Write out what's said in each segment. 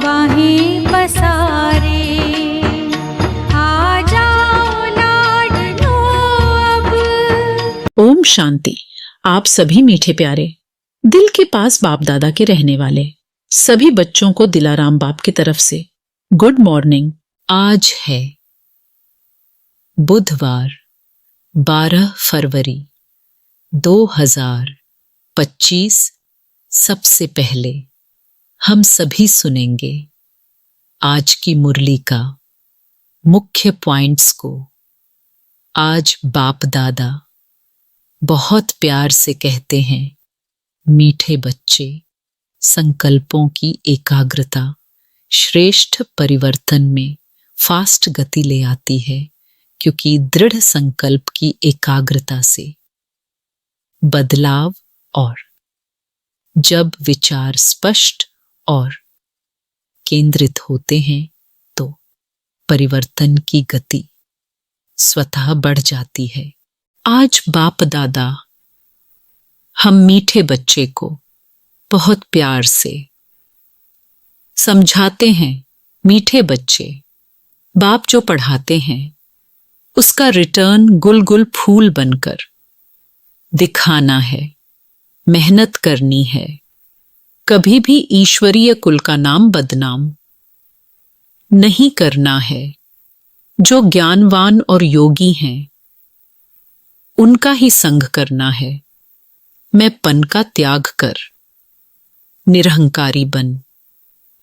वाहें पसारे। आ जाओ लाडलो अब। ओम शांति। आप सभी मीठे प्यारे दिल के पास बाप दादा के रहने वाले सभी बच्चों को दिलाराम बाप की तरफ से गुड मॉर्निंग। आज है बुधवार 12 फरवरी 2025। सबसे पहले हम सभी सुनेंगे आज की मुरली का मुख्य पॉइंट्स को। आज बाप दादा बहुत प्यार से कहते हैं, मीठे बच्चे, संकल्पों की एकाग्रता श्रेष्ठ परिवर्तन में फास्ट गति ले आती है, क्योंकि दृढ़ संकल्प की एकाग्रता से बदलाव और जब विचार स्पष्ट और केंद्रित होते हैं तो परिवर्तन की गति स्वतः बढ़ जाती है। आज बाप दादा हम मीठे बच्चे को बहुत प्यार से समझाते हैं, मीठे बच्चे, बाप जो पढ़ाते हैं उसका रिटर्न गुल गुल फूल बनकर दिखाना है, मेहनत करनी है, कभी भी ईश्वरीय कुल का नाम बदनाम नहीं करना है। जो ज्ञानवान और योगी हैं उनका ही संग करना है। मैं पन का त्याग कर निरहंकारी बन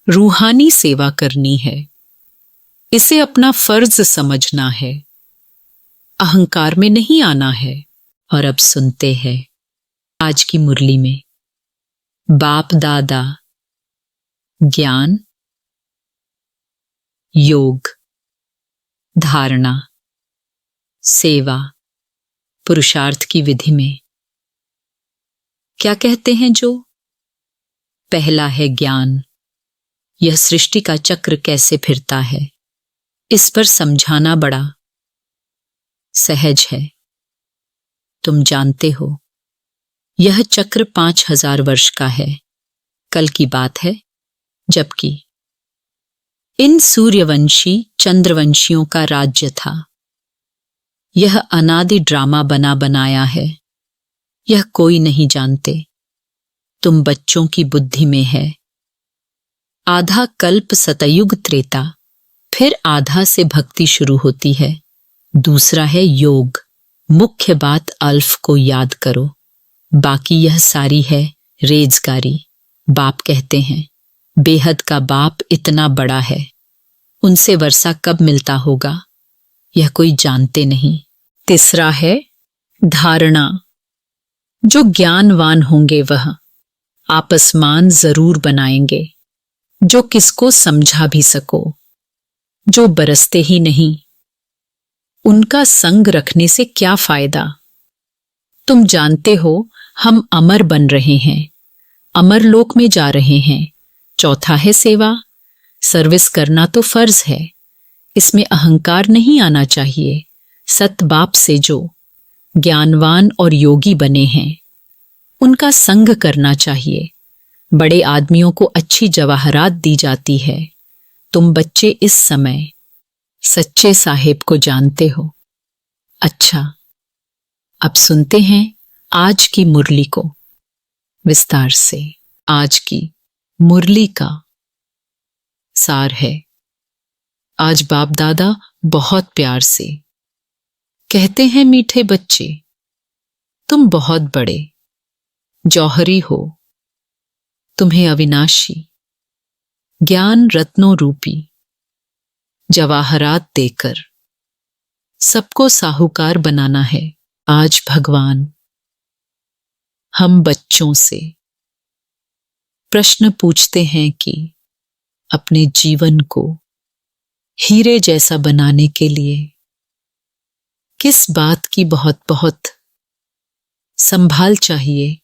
रूहानी सेवा करनी है, इसे अपना फर्ज समझना है, अहंकार में नहीं आना है। और अब सुनते हैं आज की मुरली में बाप दादा ज्ञान, योग, धारणा, सेवा, पुरुषार्थ की विधि में क्या कहते हैं। जो पहला है ज्ञान, यह सृष्टि का चक्र कैसे फिरता है, इस पर समझाना बड़ा सहज है। तुम जानते हो यह चक्र 5000 वर्ष का है। कल की बात है जबकि इन सूर्यवंशी चंद्रवंशियों का राज्य था। यह अनादि ड्रामा बना बनाया है, यह कोई नहीं जानते। तुम बच्चों की बुद्धि में है। आधा कल्प सतयुग त्रेता, फिर आधा से भक्ति शुरू होती है। दूसरा है योग। मुख्य बात अल्फ को याद करो, बाकी यह सारी है रेजगारी। बाप कहते हैं बेहद का बाप इतना बड़ा है, उनसे वर्षा कब मिलता होगा यह कोई जानते नहीं। तीसरा है धारणा। जो ज्ञानवान होंगे वह आपसमान जरूर बनाएंगे, जो किसको समझा भी सको। जो बरसते ही नहीं उनका संग रखने से क्या फायदा। तुम जानते हो हम अमर बन रहे हैं, अमर लोक में जा रहे हैं। चौथा है सेवा। सर्विस करना तो फर्ज है, इसमें अहंकार नहीं आना चाहिए। सत बाप से जो ज्ञानवान और योगी बने हैं उनका संग करना चाहिए। बड़े आदमियों को अच्छी जवाहरात दी जाती है। तुम बच्चे इस समय सच्चे साहेब को जानते हो। अच्छा, अब सुनते हैं आज की मुरली को विस्तार से। आज की मुरली का सार है, आज बाप दादा बहुत प्यार से कहते हैं, मीठे बच्चे, तुम बहुत बड़े जौहरी हो। तुम्हें अविनाशी ज्ञान रत्नों रूपी जवाहरात देकर सबको साहूकार बनाना है। आज भगवान हम बच्चों से प्रश्न पूछते हैं कि अपने जीवन को हीरे जैसा बनाने के लिए किस बात की बहुत बहुत संभाल चाहिए।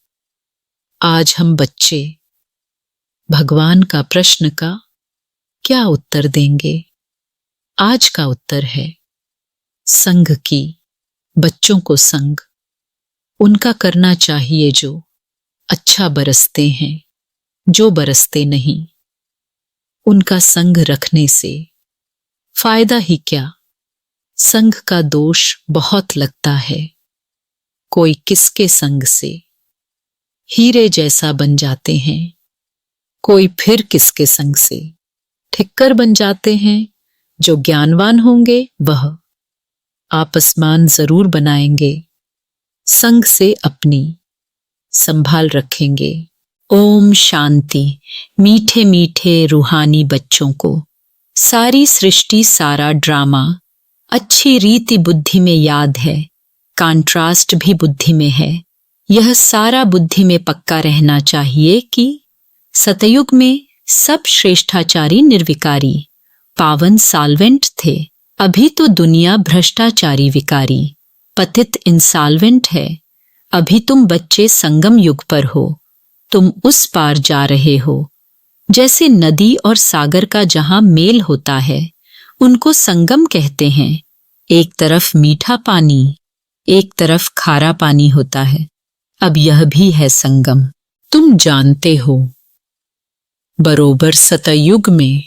आज हम बच्चे भगवान का प्रश्न का क्या उत्तर देंगे। आज का उत्तर है संग की। बच्चों को संग उनका करना चाहिए जो अच्छा बरसते हैं, जो बरसते नहीं उनका संग रखने से फायदा ही क्या। संग का दोष बहुत लगता है। कोई किसके संग से हीरे जैसा बन जाते हैं, कोई फिर किसके संग से ठिक्कर बन जाते हैं। जो ज्ञानवान होंगे वह आपसमान जरूर बनाएंगे, संग से अपनी संभाल रखेंगे। ओम शांति। मीठे मीठे रूहानी बच्चों को सारी सृष्टि, सारा ड्रामा अच्छी रीति बुद्धि में याद है, कॉन्ट्रास्ट भी बुद्धि में है। यह सारा बुद्धि में पक्का रहना चाहिए कि सतयुग में सब श्रेष्ठाचारी निर्विकारी पावन साल्वेंट थे। अभी तो दुनिया भ्रष्टाचारी विकारी पतित इंसॉल्वेंट है। अभी तुम बच्चे संगम युग पर हो, तुम उस पार जा रहे हो। जैसे नदी और सागर का जहां मेल होता है उनको संगम कहते हैं। एक तरफ मीठा पानी, एक तरफ खारा पानी होता है। अब यह भी है संगम। तुम जानते हो, बरोबर सतयुग में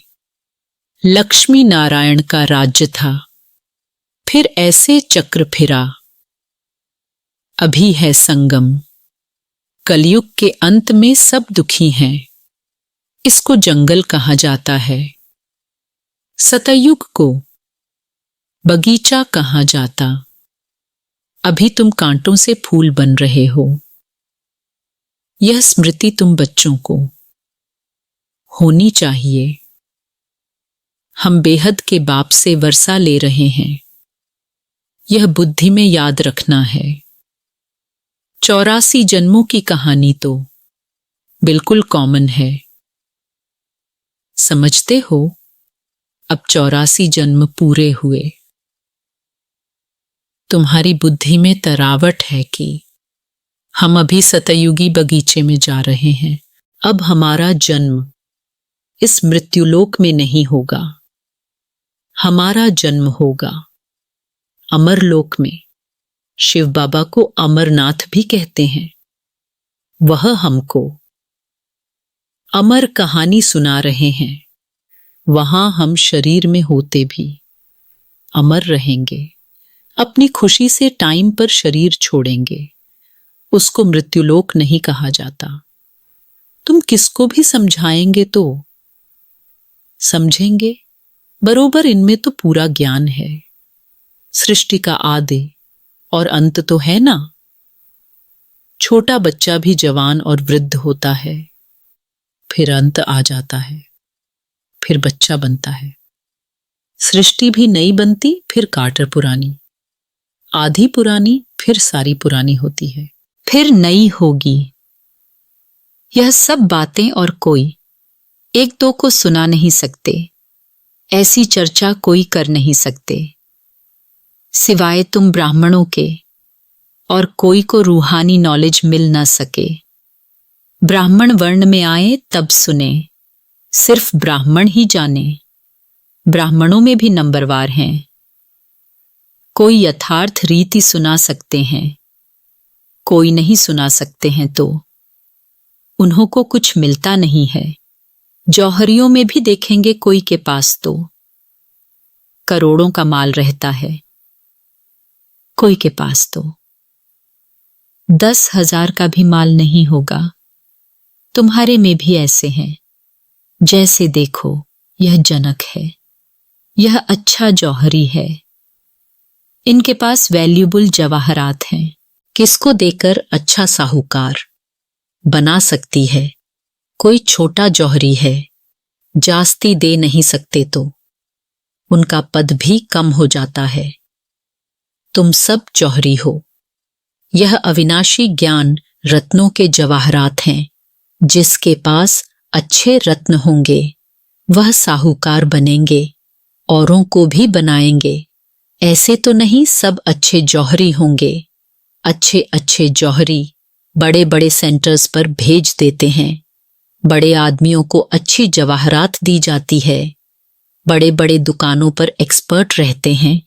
लक्ष्मी नारायण का राज्य था, फिर ऐसे चक्र फिरा। अभी है संगम। कलयुग के अंत में सब दुखी हैं, इसको जंगल कहा जाता है। सतयुग को बगीचा कहा जाता। अभी तुम कांटों से फूल बन रहे हो। यह स्मृति तुम बच्चों को होनी चाहिए। हम बेहद के बाप से वर्षा ले रहे हैं, यह बुद्धि में याद रखना है। 84 जन्मों की कहानी तो बिल्कुल कॉमन है। समझते हो, अब 84 जन्म पूरे हुए। तुम्हारी बुद्धि में तरावट है कि हम अभी सतयुगी बगीचे में जा रहे हैं। अब हमारा जन्म इस मृत्युलोक में नहीं होगा, हमारा जन्म होगा अमरलोक में। शिव बाबा को अमरनाथ भी कहते हैं। वह हमको अमर कहानी सुना रहे हैं। वहां हम शरीर में होते भी अमर रहेंगे। अपनी खुशी से टाइम पर शरीर छोड़ेंगे, उसको मृत्युलोक नहीं कहा जाता। तुम किसको भी समझाएंगे तो समझेंगे, बरोबर इनमें तो पूरा ज्ञान है। सृष्टि का आदि और अंत तो है ना। छोटा बच्चा भी जवान और वृद्ध होता है, फिर अंत आ जाता है, फिर बच्चा बनता है। सृष्टि भी नई बनती, फिर काटर पुरानी, आधी पुरानी, फिर सारी पुरानी होती है, फिर नई होगी। यह सब बातें और कोई एक दो को सुना नहीं सकते। ऐसी चर्चा कोई कर नहीं सकते सिवाय तुम ब्राह्मणों के, और कोई को रूहानी नॉलेज मिल ना सके। ब्राह्मण वर्ण में आए तब सुने, सिर्फ ब्राह्मण ही जाने। ब्राह्मणों में भी नंबरवार हैं। कोई यथार्थ रीति सुना सकते हैं, कोई नहीं सुना सकते हैं, तो उन्हों को कुछ मिलता नहीं है। जौहरियों में भी देखेंगे कोई के पास तो करोड़ों का माल रहता है, कोई के पास तो 10,000 का भी माल नहीं होगा। तुम्हारे में भी ऐसे हैं। जैसे देखो, यह जनक है, यह अच्छा जौहरी है, इनके पास वैल्यूबल जवाहरात हैं। किसको देकर अच्छा साहूकार बना सकती है। कोई छोटा जौहरी है, जास्ती दे नहीं सकते तो उनका पद भी कम हो जाता है। तुम सब जौहरी हो। यह अविनाशी ज्ञान रत्नों के जवाहरात हैं। जिसके पास अच्छे रत्न होंगे वह साहूकार बनेंगे, औरों को भी बनाएंगे। ऐसे तो नहीं सब अच्छे जौहरी होंगे। अच्छे अच्छे जौहरी बड़े बड़े सेंटर्स पर भेज देते हैं। बड़े आदमियों को अच्छी जवाहरात दी जाती है। बड़े बड़े दुकानों पर एक्सपर्ट रहते हैं।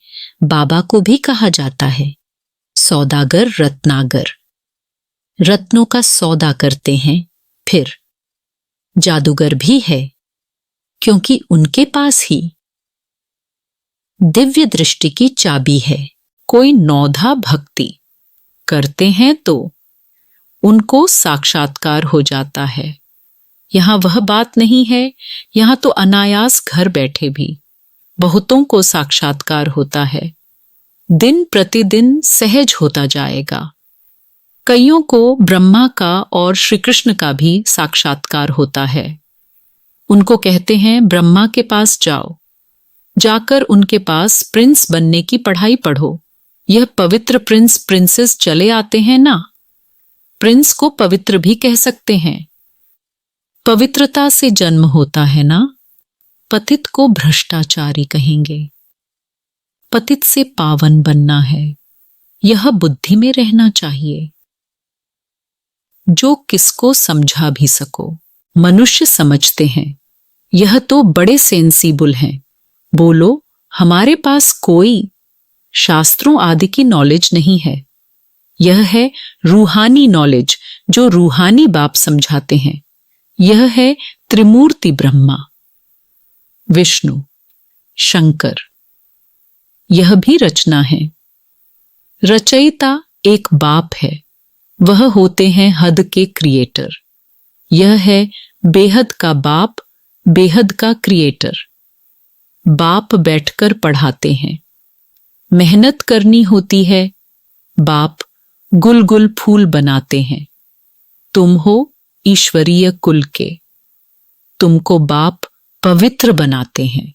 बाबा को भी कहा जाता है सौदागर रत्नागर। रत्नों का सौदा करते हैं। फिर जादूगर भी है, क्योंकि उनके पास ही दिव्य दृष्टि की चाबी है। कोई नौधा भक्ति करते हैं तो उनको साक्षात्कार हो जाता है। यहां वह बात नहीं है, यहां तो अनायास घर बैठे भी बहुतों को साक्षात्कार होता है। दिन प्रतिदिन सहज होता जाएगा। कईयों को ब्रह्मा का और श्री कृष्ण का भी साक्षात्कार होता है। उनको कहते हैं ब्रह्मा के पास जाओ, जाकर उनके पास प्रिंस बनने की पढ़ाई पढ़ो। यह पवित्र प्रिंस प्रिंसेस चले आते हैं ना, प्रिंस को पवित्र भी कह सकते हैं। पवित्रता से जन्म होता है ना, पतित को भ्रष्टाचारी कहेंगे। पतित से पावन बनना है, यह बुद्धि में रहना चाहिए। जो किसको समझा भी सको। मनुष्य समझते हैं, यह तो बड़े सेंसिबल हैं। बोलो, हमारे पास कोई शास्त्रों आदि की नॉलेज नहीं है। यह है रूहानी नॉलेज, जो रूहानी बाप समझाते हैं। यह है त्रिमूर्ति ब्रह्मा, विष्णु, शंकर। यह भी रचना है। रचयिता एक बाप है, वह होते हैं हद के क्रिएटर। यह है बेहद का बाप, बेहद का क्रिएटर। बाप बैठकर पढ़ाते हैं, मेहनत करनी होती है। बाप गुल गुल फूल बनाते हैं। तुम हो ईश्वरीय कुल के, तुमको बाप पवित्र बनाते हैं।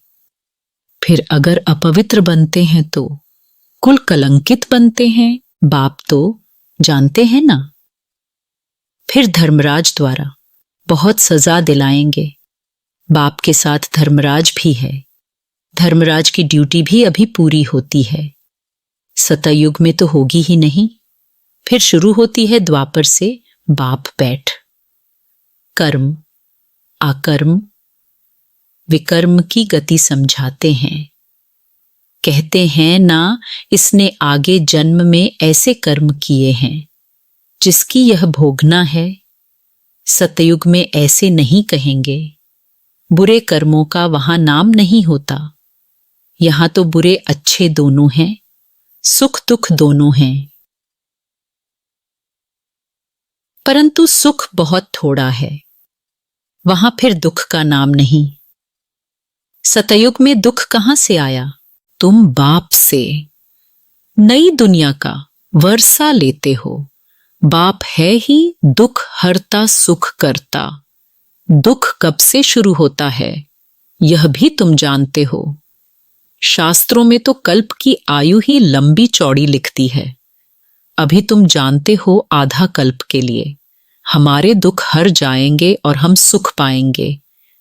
फिर अगर अपवित्र बनते हैं तो कुल कलंकित बनते हैं। बाप तो जानते हैं ना। फिर धर्मराज द्वारा बहुत सजा दिलाएंगे। बाप के साथ धर्मराज भी है। धर्मराज की ड्यूटी भी अभी पूरी होती है। सतयुग में तो होगी ही नहीं। फिर शुरू होती है द्वापर से बाप बैठ। कर्म, आकर्म, विकर्म की गति समझाते हैं। कहते हैं ना, इसने आगे जन्म में ऐसे कर्म किए हैं जिसकी यह भोगना है। सतयुग में ऐसे नहीं कहेंगे। बुरे कर्मों का वहां नाम नहीं होता। यहां तो बुरे अच्छे दोनों हैं, सुख दुख दोनों हैं। परंतु सुख बहुत थोड़ा है, वहां फिर दुख का नाम नहीं। सतयुग में दुख कहां से आया? तुम बाप से नई दुनिया का वर्षा लेते हो। बाप है ही दुख हरता सुख करता। दुख कब से शुरू होता है यह भी तुम जानते हो। शास्त्रों में तो कल्प की आयु ही लंबी चौड़ी लिखती है। अभी तुम जानते हो आधा कल्प के लिए हमारे दुख हर जाएंगे और हम सुख पाएंगे।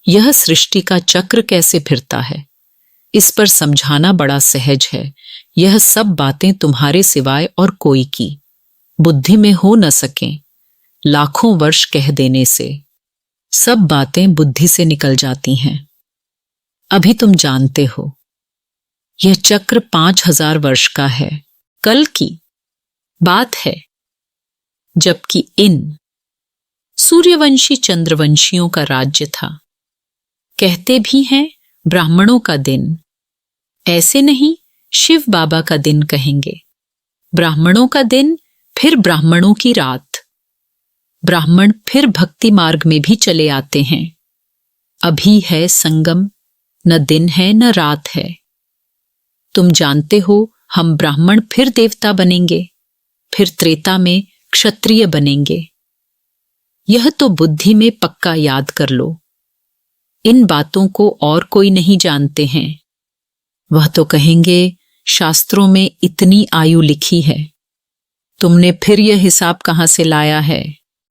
यह सृष्टि का चक्र कैसे फिरता है, इस पर समझाना बड़ा सहज है। यह सब बातें तुम्हारे सिवाय और कोई की बुद्धि में हो न सकें। लाखों वर्ष कह देने से सब बातें बुद्धि से निकल जाती हैं। अभी तुम जानते हो यह चक्र 5000 वर्ष का है। कल की बात है, जबकि इन सूर्यवंशी चंद्रवंशियों का राज्य था। कहते भी हैं ब्राह्मणों का दिन, ऐसे नहीं शिव बाबा का दिन कहेंगे। ब्राह्मणों का दिन, फिर ब्राह्मणों की रात। ब्राह्मण फिर भक्ति मार्ग में भी चले आते हैं। अभी है संगम, न दिन है न रात है। तुम जानते हो हम ब्राह्मण फिर देवता बनेंगे, फिर त्रेता में क्षत्रिय बनेंगे। यह तो बुद्धि में पक्का याद कर लो। इन बातों को और कोई नहीं जानते हैं। वह तो कहेंगे शास्त्रों में इतनी आयु लिखी है, तुमने फिर यह हिसाब कहां से लाया है?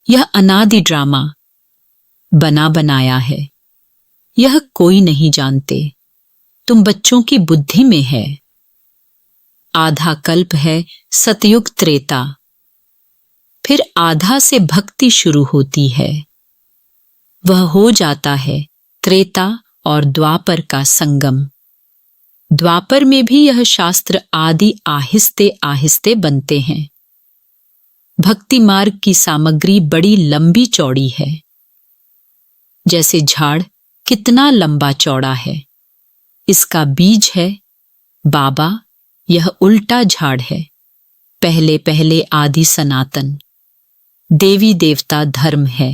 यह अनादि ड्रामा बना बनाया है। यह कोई नहीं जानते, तुम बच्चों की बुद्धि में है। आधा कल्प है सतयुग त्रेता, फिर आधा से भक्ति शुरू होती है। वह हो जाता है त्रेता और द्वापर का संगम। द्वापर में भी यह शास्त्र आदि आहिस्ते आहिस्ते बनते हैं। भक्ति मार्ग की सामग्री बड़ी लंबी चौड़ी है। जैसे झाड़ कितना लंबा चौड़ा है। इसका बीज है बाबा, यह उल्टा झाड़ है। पहले पहले आदि सनातन देवी देवता धर्म है।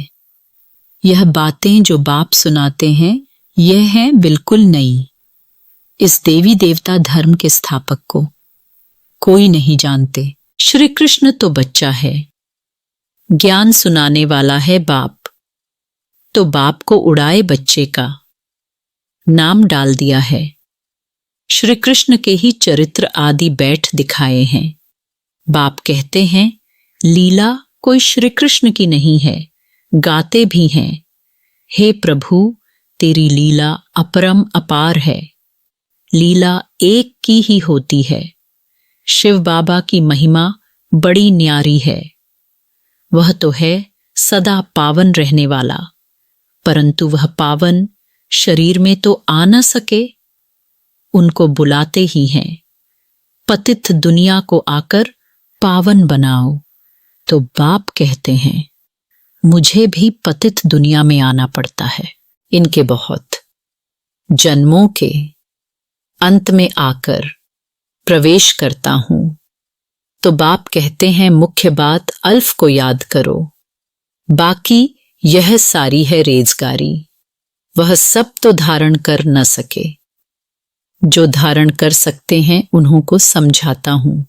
यह बातें जो बाप सुनाते हैं यह हैं बिल्कुल नई। इस देवी देवता धर्म के स्थापक को कोई नहीं जानते। श्री कृष्ण तो बच्चा है, ज्ञान सुनाने वाला है बाप, तो बाप को उड़ाए बच्चे का नाम डाल दिया है। श्री कृष्ण के ही चरित्र आदि बैठ दिखाए हैं। बाप कहते हैं लीला कोई श्री कृष्ण की नहीं है, गाते भी हैं, हे प्रभु तेरी लीला अपरम अपार है। लीला एक की ही होती है। शिव बाबा की महिमा बड़ी न्यारी है। वह तो है सदा पावन रहने वाला, परंतु वह पावन शरीर में तो आ न सके। उनको बुलाते ही हैं, पतित दुनिया को आकर पावन बनाओ। तो बाप कहते हैं मुझे भी पतित दुनिया में आना पड़ता है। इनके बहुत जन्मों के अंत में आकर प्रवेश करता हूं। तो बाप कहते हैं मुख्य बात अल्फ को याद करो, बाकी यह सारी है रेजगारी। वह सब तो धारण कर न सके, जो धारण कर सकते हैं उन्हों को समझाता हूं।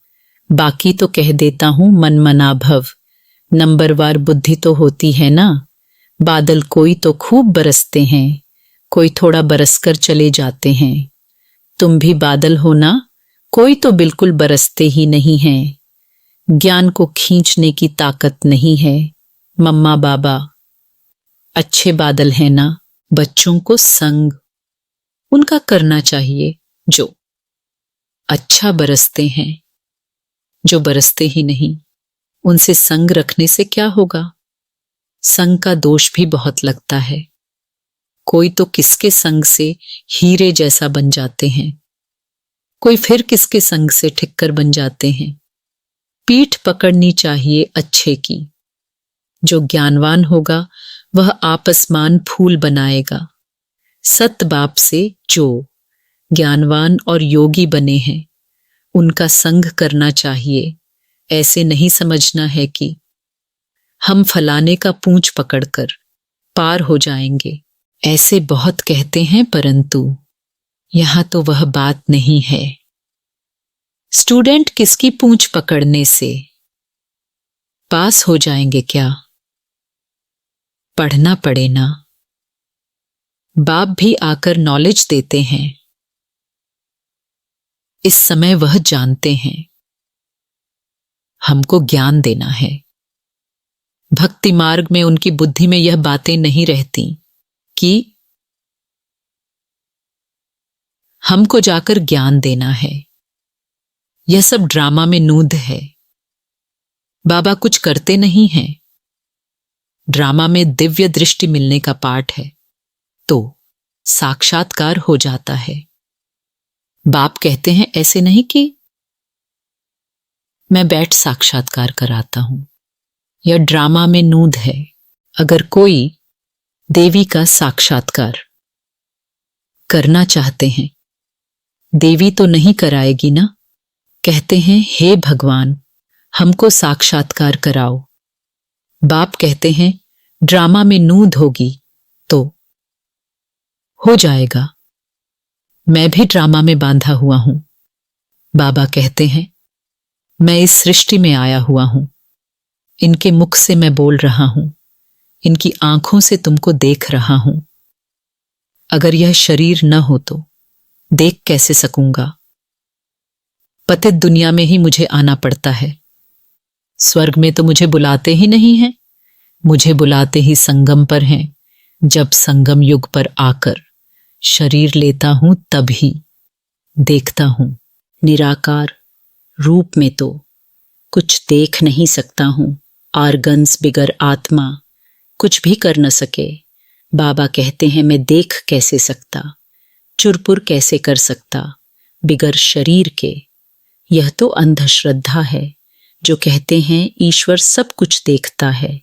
बाकी तो कह देता हूं मन मना भव। नंबरवार बुद्धि तो होती है ना। बादल कोई तो खूब बरसते हैं, कोई थोड़ा बरसकर चले जाते हैं। तुम भी बादल हो ना, कोई तो बिल्कुल बरसते ही नहीं हैं। ज्ञान को खींचने की ताकत नहीं है। मम्मा बाबा अच्छे बादल हैं ना। बच्चों को संग उनका करना चाहिए जो अच्छा बरसते हैं। जो बरसते ही नहीं, उनसे संग रखने से क्या होगा। संग का दोष भी बहुत लगता है। कोई तो किसके संग से हीरे जैसा बन जाते हैं, कोई फिर किसके संग से ठिक्कर बन जाते हैं। पीठ पकड़नी चाहिए अच्छे की। जो ज्ञानवान होगा वह आपसमान फूल बनाएगा। सत बाप से जो ज्ञानवान और योगी बने हैं उनका संग करना चाहिए। ऐसे नहीं समझना है कि हम फलाने का पूंछ पकड़कर पार हो जाएंगे। ऐसे बहुत कहते हैं, परंतु यहां तो वह बात नहीं है। स्टूडेंट किसकी पूंछ पकड़ने से पास हो जाएंगे क्या? पढ़ना पड़े ना। बाप भी आकर नॉलेज देते हैं। इस समय वह जानते हैं हमको ज्ञान देना है। भक्ति मार्ग में उनकी बुद्धि में यह बातें नहीं रहती कि हमको जाकर ज्ञान देना है। यह सब ड्रामा में नूद है। बाबा कुछ करते नहीं हैं। ड्रामा में दिव्य दृष्टि मिलने का पाठ है तो साक्षात्कार हो जाता है। बाप कहते हैं ऐसे नहीं कि मैं बैठ साक्षात्कार कराता हूं। यह ड्रामा में नूद है। अगर कोई देवी का साक्षात्कार करना चाहते हैं, देवी तो नहीं कराएगी ना। कहते हैं हे भगवान हमको साक्षात्कार कराओ। बाप कहते हैं ड्रामा में नूद होगी तो हो जाएगा। मैं भी ड्रामा में बांधा हुआ हूं। बाबा कहते हैं मैं इस सृष्टि में आया हुआ हूं। इनके मुख से मैं बोल रहा हूं, इनकी आंखों से तुमको देख रहा हूं। अगर यह शरीर न हो तो देख कैसे सकूंगा। पतित दुनिया में ही मुझे आना पड़ता है। स्वर्ग में तो मुझे बुलाते ही नहीं हैं। मुझे बुलाते ही संगम पर हैं। जब संगम युग पर आकर शरीर लेता हूं तभी देखता हूं। निराकार रूप में तो कुछ देख नहीं सकता हूं। आर्गन्स बिगर आत्मा कुछ भी कर न सके। बाबा कहते हैं मैं देख कैसे सकता, चुरपुर कैसे कर सकता बिगर शरीर के। यह तो अंधश्रद्धा है जो कहते हैं ईश्वर सब कुछ देखता है,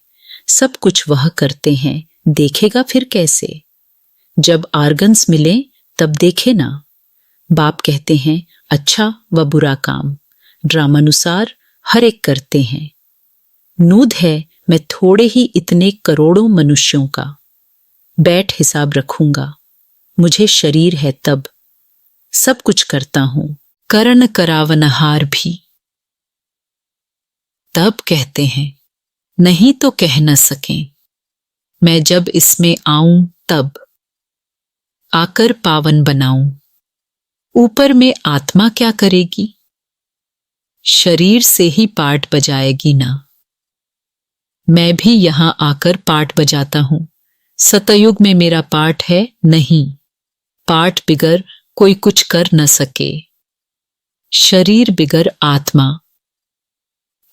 सब कुछ वह करते हैं, देखेगा फिर कैसे। जब आर्गन्स मिले तब देखे ना। बाप कहते हैं अच्छा व बुरा काम ड्रामानुसार हर एक करते हैं। नूद है मैं थोड़े ही इतने करोड़ों मनुष्यों का बैठ हिसाब रखूंगा। मुझे शरीर है तब सब कुछ करता हूं, करण करावनहार भी। तब कहते हैं नहीं तो कह न सकें, मैं जब इसमें आऊं तब आकर पावन बनाऊं। ऊपर में आत्मा क्या करेगी, शरीर से ही पाठ बजाएगी ना। मैं भी यहां आकर पाठ बजाता हूं। सतयुग में मेरा पाठ है नहीं, पाठ बिगर कोई कुछ कर न सके। शरीर बिगर आत्मा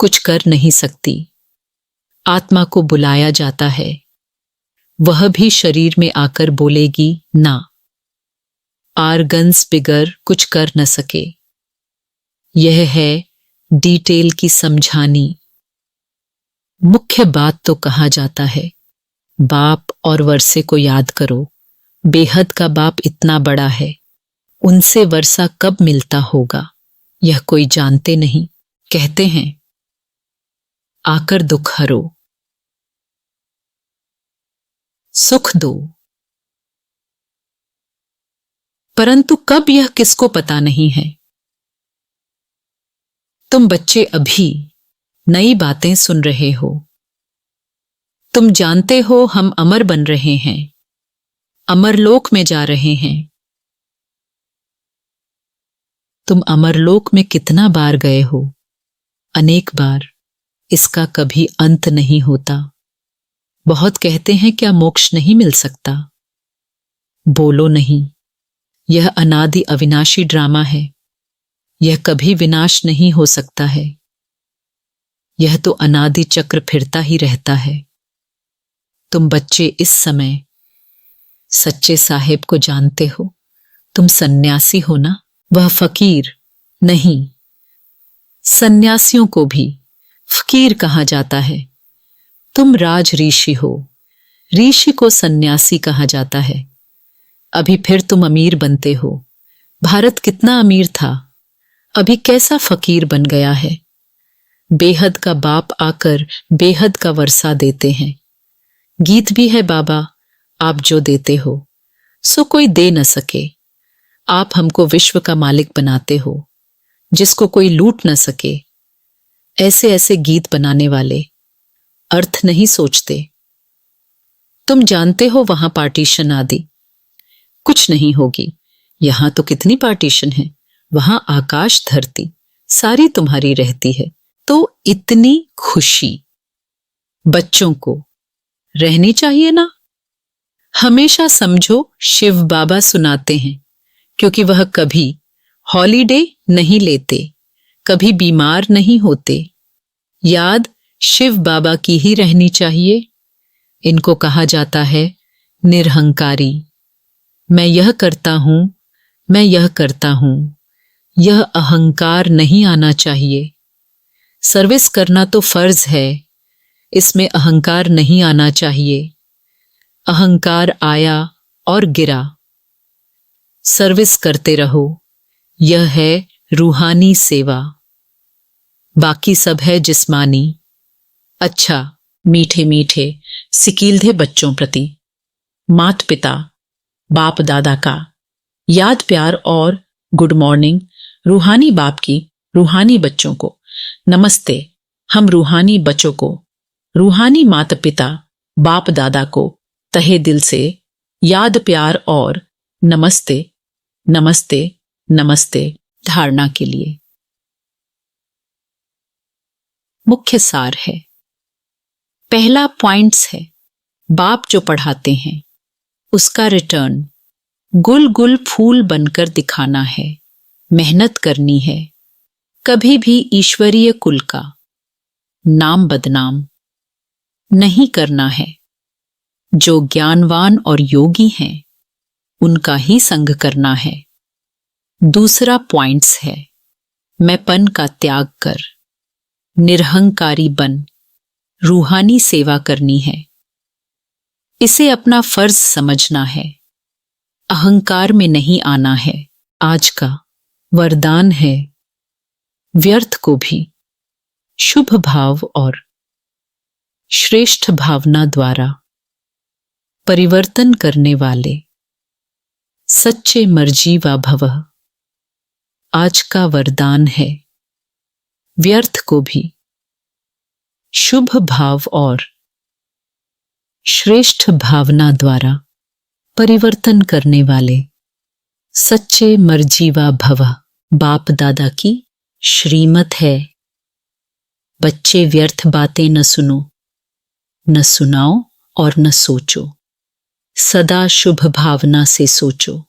कुछ कर नहीं सकती। आत्मा को बुलाया जाता है, वह भी शरीर में आकर बोलेगी ना। आर्गन्स बिगर कुछ कर न सके। यह है डिटेल की समझानी। मुख्य बात तो कहा जाता है बाप और वर्षे को याद करो। बेहद का बाप इतना बड़ा है, उनसे वर्षा कब मिलता होगा यह कोई जानते नहीं। कहते हैं आकर दुख हरो, सुख दो, परंतु कब यह किसको पता नहीं है। तुम बच्चे अभी नई बातें सुन रहे हो। तुम जानते हो हम अमर बन रहे हैं, अमरलोक में जा रहे हैं। तुम अमरलोक में कितना बार गए हो, अनेक बार। इसका कभी अंत नहीं होता। बहुत कहते हैं क्या मोक्ष नहीं मिल सकता। बोलो नहीं, यह अनादि अविनाशी ड्रामा है। यह कभी विनाश नहीं हो सकता है। यह तो अनादि चक्र फिरता ही रहता है। तुम बच्चे इस समय सच्चे साहेब को जानते हो। तुम सन्यासी हो ना, वह फकीर नहीं। सन्यासियों को भी फकीर कहा जाता है। तुम राज ऋषि हो, ऋषि को सन्यासी कहा जाता है। अभी फिर तुम अमीर बनते हो। भारत कितना अमीर था, अभी कैसा फकीर बन गया है। बेहद का बाप आकर बेहद का वर्षा देते हैं। गीत भी है बाबा आप जो देते हो सो कोई दे न सके। आप हमको विश्व का मालिक बनाते हो जिसको कोई लूट न सके। ऐसे ऐसे गीत बनाने वाले अर्थ नहीं सोचते। तुम जानते हो वहां पार्टीशन आदि कुछ नहीं होगी। यहां तो कितनी पार्टीशन है, वहां आकाश धरती सारी तुम्हारी रहती है। तो इतनी खुशी बच्चों को रहनी चाहिए ना। हमेशा समझो शिव बाबा सुनाते हैं, क्योंकि वह कभी हॉलीडे नहीं लेते, कभी बीमार नहीं होते। याद शिव बाबा की ही रहनी चाहिए। इनको कहा जाता है निरहंकारी। मैं यह करता हूं, मैं यह करता हूं, यह अहंकार नहीं आना चाहिए। सर्विस करना तो फर्ज है, इसमें अहंकार नहीं आना चाहिए। अहंकार आया और गिरा। सर्विस करते रहो, यह है रूहानी सेवा। बाकी सब है जिस्मानी। अच्छा मीठे मीठे सिकीलधे बच्चों प्रति माता पिता बाप दादा का याद प्यार और गुड मॉर्निंग। रूहानी बाप की रूहानी बच्चों को नमस्ते। हम रूहानी बच्चों को रूहानी माता पिता बाप दादा को तहे दिल से याद प्यार और नमस्ते नमस्ते नमस्ते। धारणा के लिए मुख्य सार है। पहला पॉइंट्स है बाप जो पढ़ाते हैं उसका रिटर्न गुल गुल फूल बनकर दिखाना है। मेहनत करनी है। कभी भी ईश्वरीय कुल का नाम बदनाम नहीं करना है। जो ज्ञानवान और योगी हैं उनका ही संग करना है। दूसरा पॉइंट्स है मैंपन का त्याग कर निरहंकारी बन रूहानी सेवा करनी है। इसे अपना फर्ज समझना है। अहंकार में नहीं आना है। आज का वरदान है व्यर्थ को भी शुभ भाव और श्रेष्ठ भावना द्वारा परिवर्तन करने वाले सच्चे मर्जीवा भवः। आज का वरदान है व्यर्थ को भी शुभ भाव और श्रेष्ठ भावना द्वारा परिवर्तन करने वाले सच्चे मर्जीवा भवः। बाप दादा की श्रीमत है, बच्चे व्यर्थ बातें न सुनो, न सुनाओ और न सोचो। सदा शुभ भावना से सोचो,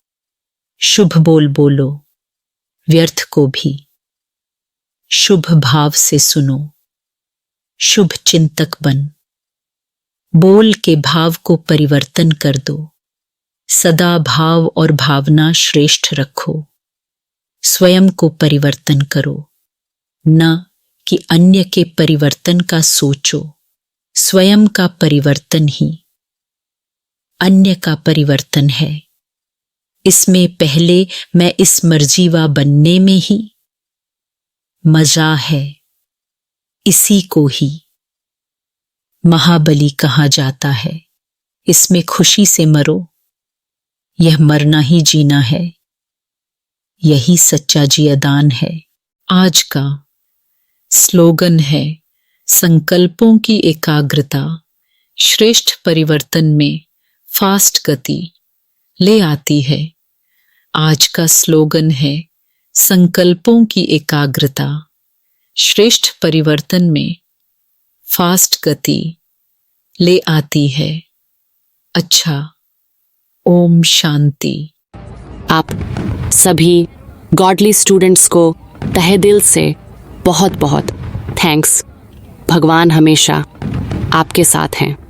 शुभ बोल बोलो। व्यर्थ को भी शुभ भाव से सुनो, शुभ चिंतक बन। बोल के भाव को परिवर्तन कर दो। सदा भाव और भावना श्रेष्ठ रखो। स्वयं को परिवर्तन करो, न कि अन्य के परिवर्तन का सोचो। स्वयं का परिवर्तन ही अन्य का परिवर्तन है। इसमें पहले मैं इस मर्जीवा बनने में ही मजा है। इसी को ही महाबली कहा जाता है। इसमें खुशी से मरो, यह मरना ही जीना है। यही सच्चा जियादान है। आज का स्लोगन है संकल्पों की एकाग्रता श्रेष्ठ परिवर्तन में फास्ट गति ले आती है। आज का स्लोगन है संकल्पों की एकाग्रता श्रेष्ठ परिवर्तन में फास्ट गति ले आती है। अच्छा, ओम शांति। आप सभी गॉडली स्टूडेंट्स को तहे दिल से बहुत बहुत थैंक्स। भगवान हमेशा आपके साथ हैं।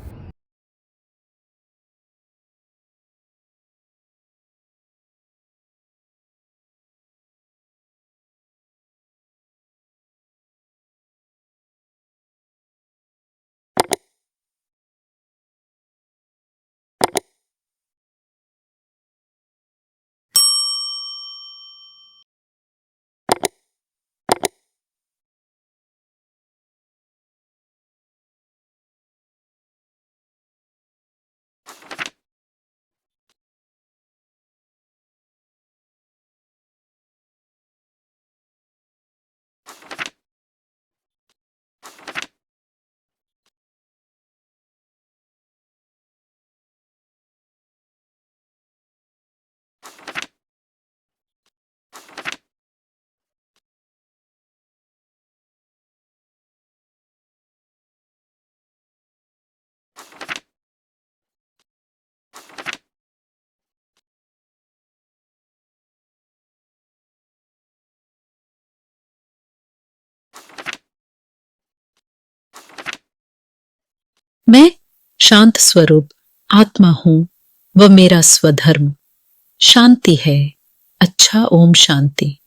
मैं शांत स्वरूप आत्मा हूं व मेरा स्वधर्म शांति है। अच्छा, ओम शांति।